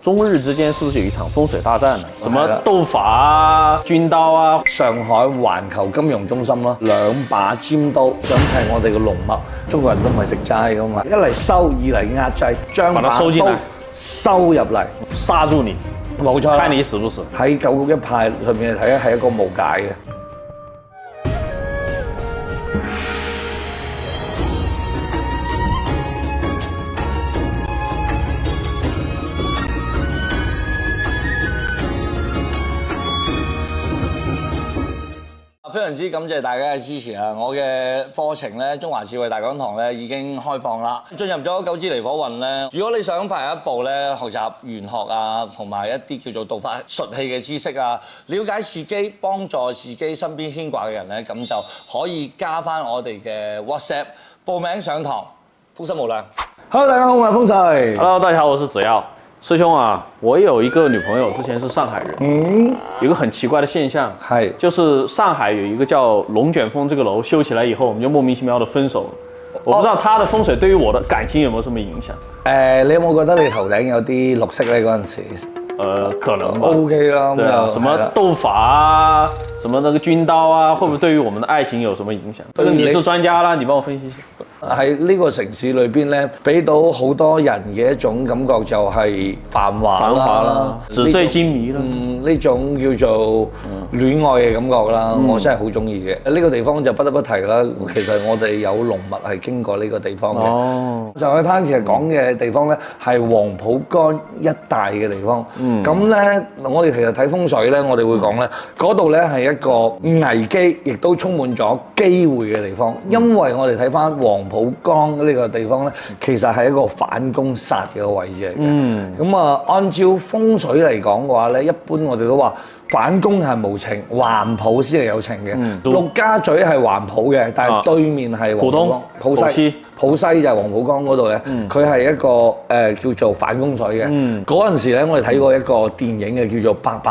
中日之間是不是有一場風水大戰呢？什麼鬥法啊、軍刀啊？上海環球金融中心咯，兩把尖刀想係我哋嘅龍脈。中國人都唔係食齋噶嘛，一嚟收，二嚟壓制，將把刀收入嚟，殺住你。冇錯，看你死不死。喺九局一派裏面嚟睇係一個無解嘅。非常之感謝大家嘅支持啊！我嘅課程咧，中華智慧大講堂咧已經開放啦。進入咗九支離火運咧，如果你想快一步咧，學習玄學啊，同埋一啲叫做道法術器嘅知識啊，了解自己，幫助自己身邊牽掛嘅人咧，咁就可以加翻我哋嘅 WhatsApp 報名上堂，福生無量。Hello， 大家好，我係風水。Hello， 大家好，我是子耀。師兄啊，我有一個女朋友，之前是上海人。有一個很奇怪的現象，就是上海有一個叫龍捲風這個樓修起來以後，我們就莫名其妙的分手了。我不知道他的風水對於我的感情有沒有什麼影響？你有冇覺得你頭頂有啲綠色呢？嗰陣時？可能吧。OK 啦，對啊，什麼鬥法啊，什麼那個軍刀啊，會不會對於我們的愛情有什麼影響？這個你是專家啦，你幫我分析一下。喺呢個城市裏邊咧，俾到好多人嘅一種感覺就係繁華啦，紙醉金迷啦，呢種叫做戀愛嘅感覺啦，我真係好中意嘅。呢個地方就不得不提啦，其實我哋有龍脈係經過呢個地方嘅。上海灘其實講嘅地方咧係黃浦江一帶嘅地方。咁咧，我哋其實睇風水咧，我哋會講咧，嗰度咧係一個危機，亦都充滿咗機會嘅地方，因為我哋睇翻黃浦江呢個地方咧，其實係一個反攻殺嘅位置嚟嘅。咁啊，按照風水嚟講嘅話咧，一般我哋都話反攻係無情，環浦先係有情嘅。陸家嘴係環浦嘅，但係對面係黃浦江、浦西就係黃浦江嗰度咧，佢係一個叫做反攻水嘅。嗰陣時咧，我哋睇過一個電影嘅叫做《八佰》，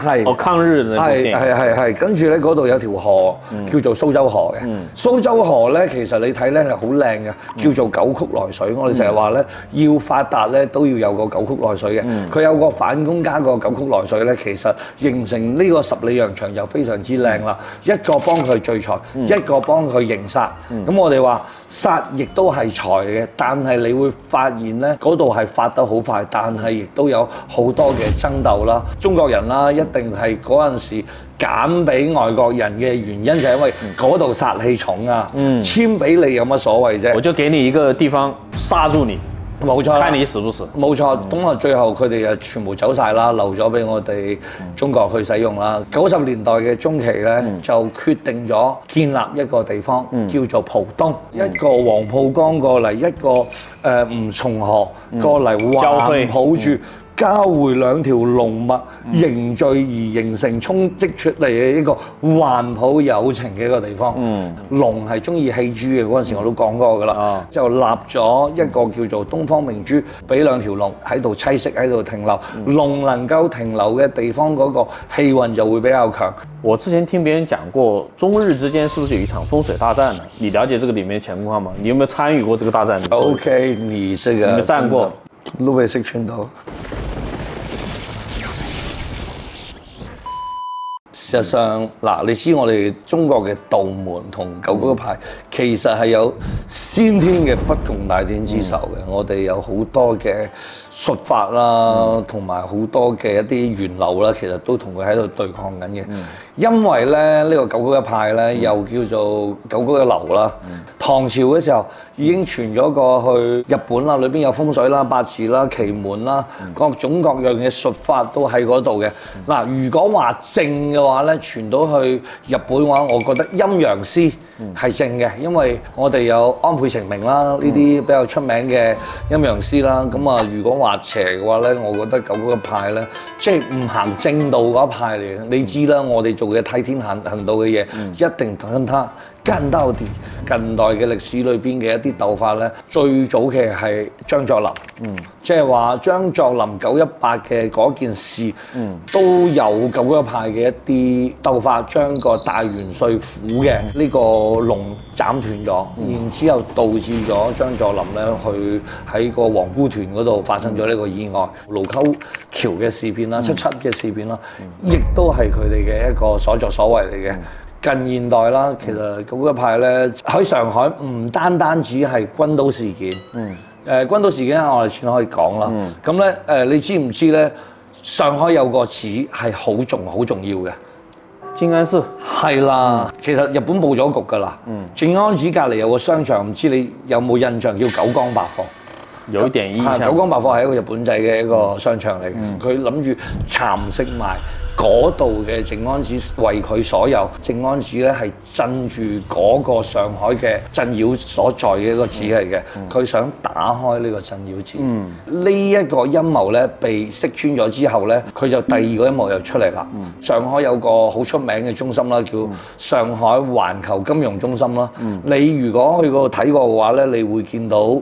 係抗日嘅電影。係，跟住咧嗰度有條河叫做蘇州河嘅。蘇州河咧，其實你睇咧係好靚嘅，叫做九曲來水。我哋成日話咧，要發達咧都要有個九曲來水嘅。佢有個反攻加個九曲來水咧，其實形成呢個十里洋場就非常之靚啦。一個幫佢聚財，一個幫佢迎殺。咁我哋話殺亦都係財嘅，但係你會發現咧，嗰度係發得好快，但係亦都有好多嘅爭鬥啦。中國人啦，一定係嗰陣時減俾外國人嘅原因就係因為嗰度殺氣重啊，簽俾你有乜所謂啫？我就給你一個地方殺住你，冇錯，看你死不死。冇錯，咁啊最後佢哋就全部走晒啦，留咗俾我哋中國去使用啦。90年代嘅中期咧，就決定咗建立一個地方，叫做浦東，一個黃浦江過嚟，一個吳松河過嚟環抱住。交匯兩條龍脈凝聚而形成衝擊出嚟嘅一個環浦有情嘅一個地方。龍係中意戲珠嘅，嗰陣時我都講過㗎啦。就立咗一個叫做東方明珠，俾兩條龍喺度棲息喺度停留。龍能夠停留嘅地方嗰個氣運就會比較強。我之前聽別人講過，中日之間是不是有一場風水大戰呢？你了解這個裡面情況嗎？你有沒有參與過這個大戰 ？OK， 你這個有沒有戰過？都未識穿到。事實上，嗱，你知我哋中國嘅道門同九宮派其實係有先天嘅不共戴天之仇嘅。我哋有好多嘅術法啦，同埋好多嘅一啲源流啦，其實都同佢喺度對抗緊嘅。因為咧，呢個九宮一派咧，又叫做九宮一流啦。唐朝嘅時候已經傳咗過去日本啦，裏邊有風水啦、八字啦、奇門啦，各種各樣嘅術法都喺嗰度嘅。嗱，如果話正嘅話咧，傳到去日本嘅話，我覺得陰陽師係正嘅，因為我哋有安倍晴明啦，呢啲比較出名嘅陰陽師啦。咁啊，如果話邪嘅話咧，我覺得九宮一派咧，即係唔行正道嗰一派嚟嘅。你知啦，我哋做嘅替天行道嘅嘢，一定跟他幹到底。近代嘅歷史裏邊嘅一啲鬥法咧，最早期係張作霖，即係話張作霖918嘅嗰件事，都有915派嘅一啲鬥法，將個大元帥府嘅呢個龍斬斷咗，然之後導致咗張作霖咧去喺個皇姑屯嗰度發生咗呢個意外，盧溝橋嘅事變啦、77嘅事變啦，亦都係佢哋嘅一個所作所為嚟嘅。近現代啦，其實915派咧喺上海唔單止係軍刀事件，軍刀事件我哋先可以講啦。咁咧你知唔知咧？上海有個寺係好重要嘅，靜安寺係啦。其實日本佈咗局㗎啦。靜安寺隔離有個商場，唔知你有冇印象叫九江百貨？有一點印象。九江百貨係一個日本仔嘅一個商場嚟嘅，佢諗住蠶食埋嗰度嘅靜安寺為佢所有。靜安寺咧係鎮住嗰個上海嘅鎮妖所在嘅一個寺嚟嘅，佢想打開呢個鎮妖寺。呢一個陰謀咧被識穿咗之後咧，佢就第二個陰謀又出嚟啦。上海有個好出名嘅中心啦，叫上海環球金融中心啦。你如果去嗰度睇過嘅話咧，你會見到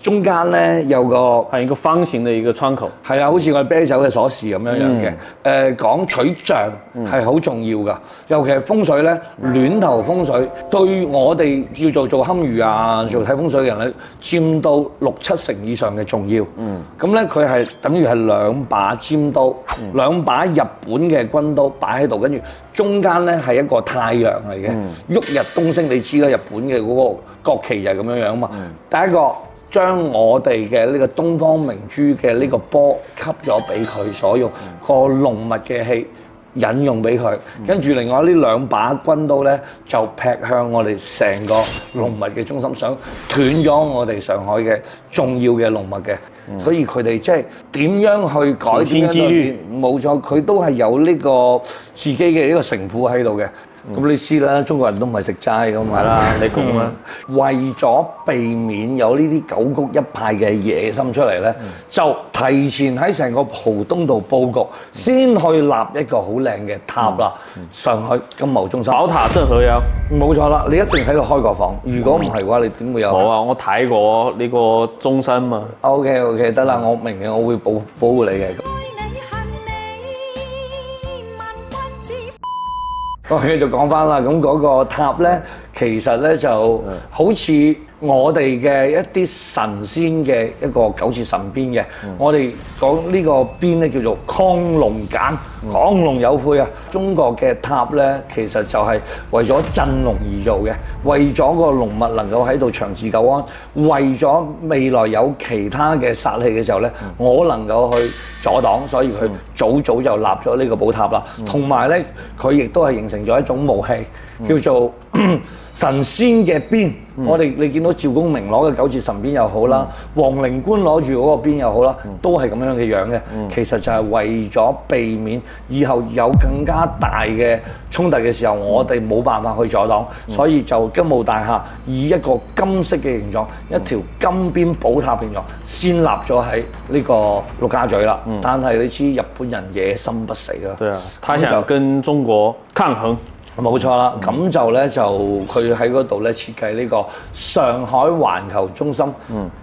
中間咧有個係一個方形嘅一個窗口，係啊，好似我哋啤酒嘅鎖匙咁樣嘅。講取象係好重要㗎，尤其係風水咧，巒頭風水對我哋叫做堪輿啊、做睇風水嘅人咧，佔到6-7成以上嘅重要。咁咧佢係等於係兩把尖刀，兩把日本嘅軍刀擺喺度，跟住中間咧係一個太陽嚟嘅，旭日東升。你知啦，日本嘅嗰個國旗就係咁樣樣嘛。第一個將我哋嘅呢個東方明珠嘅呢個波吸咗俾佢所用，個龍脈嘅氣引用俾佢，跟住另外呢兩把軍刀咧就劈向我哋成個龍脈嘅中心，想斷咗我哋上海嘅重要嘅龍脈嘅。所以佢哋即係點樣去改變機率？冇錯，佢都係有呢個自己嘅一個城府喺度嘅。咁你知啦，中國人都唔係食齋㗎嘛。係啦，你講啦。為咗避免有呢啲991派嘅野心出嚟咧，就提前喺成個浦東度佈局，先去立一個好靚嘅塔啦。上海金茂中心。寶塔鎮河妖。冇錯啦，你一定喺度開個房。如果唔係嘅話，你點會有？冇啊，我睇過呢個中山嘛。OK， 得啦，我明嘅，我會保護你嘅。我繼續講翻啦，咁嗰個塔咧，其實咧就好似我哋嘅一啲神仙嘅一個九節神鞭嘅，我哋講呢個鞭咧叫做亢龍鐧，亢龍有悔啊！中國嘅塔咧，其實就係為咗鎮龍而做嘅，為咗個龍脈能夠喺度長治久安，為咗未來有其他嘅殺氣嘅時候咧，我能夠去阻擋，所以佢早就立咗呢個寶塔啦。同埋咧，佢亦都係形成咗一種武器，叫做神仙嘅鞭。你見到趙公明攞嘅九節神鞭又好啦，王靈官攞住嗰個鞭又好啦，都係咁樣嘅樣嘅。其實就係為咗避免以後有更加大嘅衝突嘅時候，我哋冇辦法去阻擋，所以就金茂大廈以一個金色嘅形狀，一條金邊寶塔形狀，先立咗喺呢個陸家嘴啦。但係你知日本人野心不死啦，對啊，他想跟中國抗衡。冇錯啦，咁就咧就佢喺嗰度咧設計呢個上海環球中心。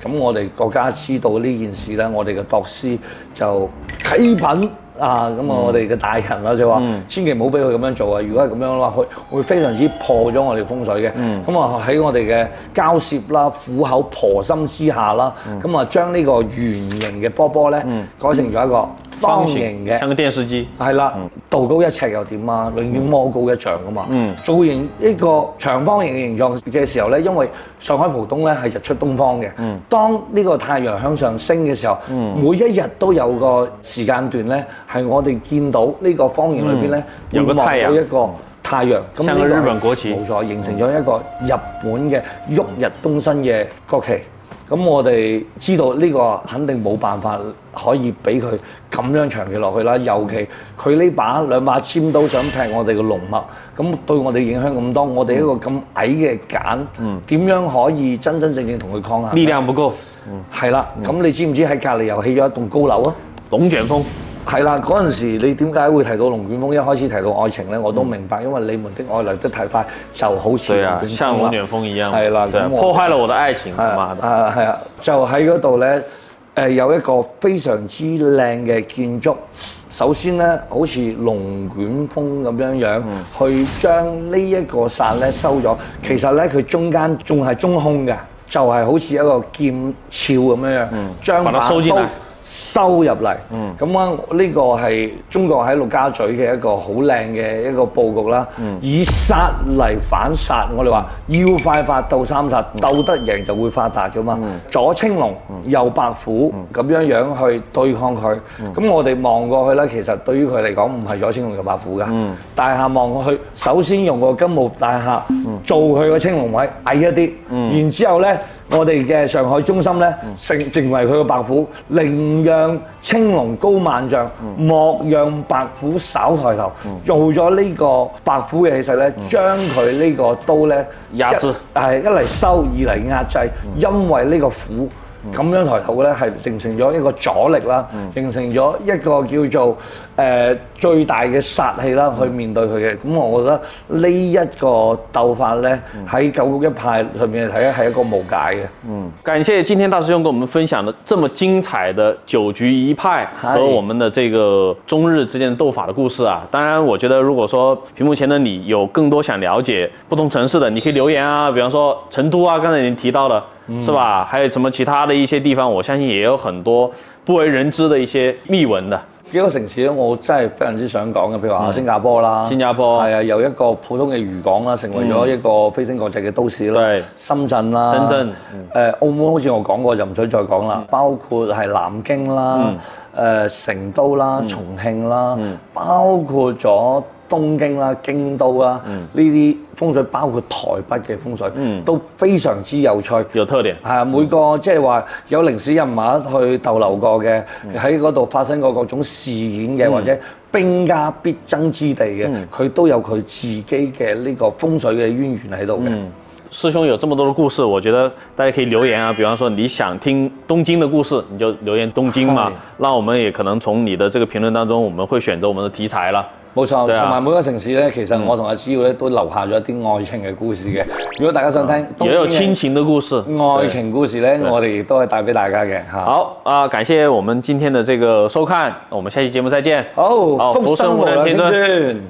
咁我哋國家知道呢件事咧，我哋嘅導師就啟稟啊，咁我哋嘅大人啦就話，千祈唔好俾佢咁樣做啊！如果係咁樣嘅話，佢會非常之破咗我哋風水嘅。咁啊喺我哋嘅交涉啦、苦口婆心之下啦，咁啊將呢個圓形嘅波咧改成咗一個方形嘅，像個電視機。係啦，道高一尺又點啊？永遠魔高一丈噶嘛。造型呢個長方形嘅形狀嘅時候咧，因為上海浦東咧係日出東方嘅，當呢個太陽向上升嘅時候，每一日都有個時間段咧，係我哋見到呢個方形裏邊咧，有個太陽，一個太陽，咁像個日本國旗，冇錯，形成咗一個日本嘅旭日東升嘅國旗。咁我哋知道呢個肯定冇辦法可以俾佢咁樣長期落去啦，尤其佢呢兩把尖刀想劈我哋嘅龍脈，咁對我哋影響咁多，我哋一個咁矮嘅簡，點樣可以真正同佢抗衡？力量不夠。係啦，咁你知唔知喺隔離又起咗一棟高樓啊？龍捲風。係啦，嗰陣時你點解會提到龍捲風？一開始提到愛情咧，我都明白，因為你們的愛來得太快，就好似龍捲風像龍捲風一樣。係啦，破壞了我的愛情。係啊，就喺嗰度咧，有一個非常之靚嘅建築。首先咧，好似龍捲風咁樣去將呢一個傘咧收咗。其實咧，佢中間仲係中空嘅，就係好似一個劍鞘咁樣將把刀收入嚟。咁啊，呢個係中國喺陸家嘴嘅一個好靚嘅一個佈局啦。以殺嚟反殺，我哋話要快發鬥三殺，鬥得贏就會發達噶嘛。左青龍，右白虎咁樣去對抗佢。咁我哋望過去咧，其實對於佢嚟講唔係左青龍右白虎噶。大廈望過去，首先用個金木大廈做佢個青龍位矮一啲，然之後咧，我哋嘅上海中心咧成為佢個白虎，寧讓青龍高萬丈，莫讓白虎稍抬頭。做咗呢個白虎嘅氣勢咧，將佢呢個刀咧壓制，係一嚟收，二嚟壓制，因為呢個虎咁樣抬頭咧，係形成咗一個阻力啦，形成咗一個叫做最大嘅殺氣啦，去面對佢嘅。咁我覺得呢一個鬥法咧，喺九局一派上面嚟睇咧，係一個無解嘅。感謝今天大師兄跟我們分享的這麼精彩的九局一派和我們的這個中日之間鬥法的故事啊！當然，我覺得如果說屏幕前的你有更多想了解不同城市的，你可以留言啊，比方說成都啊，剛才您提到的。是吧？還有什麼其他的一些地方，我相信也有很多不為人知的一些秘聞的。幾個城市咧，我真係非常之想講嘅，譬如話新加坡啦，新加坡係啊，由一個普通嘅漁港啦，成為咗一個飛升國際嘅都市啦。深圳啦，深圳，澳門好似我講過就唔使再講啦。包括係南京啦，成都啦，重慶啦，包括咗東京啦、京都啦，呢啲風水包括台北嘅風水，都非常之有趣，有特點。係啊，每個即係話有歷史人物去逗留過嘅，喺嗰度發生過各種事件嘅，或者兵家必爭之地嘅，佢都有佢自己嘅呢個風水嘅淵源喺度嘅。師兄有這麼多的故事，我覺得大家可以留言啊，比方說你想聽東京的故事，你就留言東京嘛，那我們也可能從你的這個評論當中，我們會選擇我們的題材啦。冇錯，同埋每個城市咧，其實我同阿子耀咧都留下咗一啲愛情嘅故事嘅。如果大家想聽，也有親情的故事、愛情故事咧，我哋亦都係帶俾大家嘅嚇。好啊，感謝我們今天的這個收看，我們下期節目再見。好，福生無量天尊。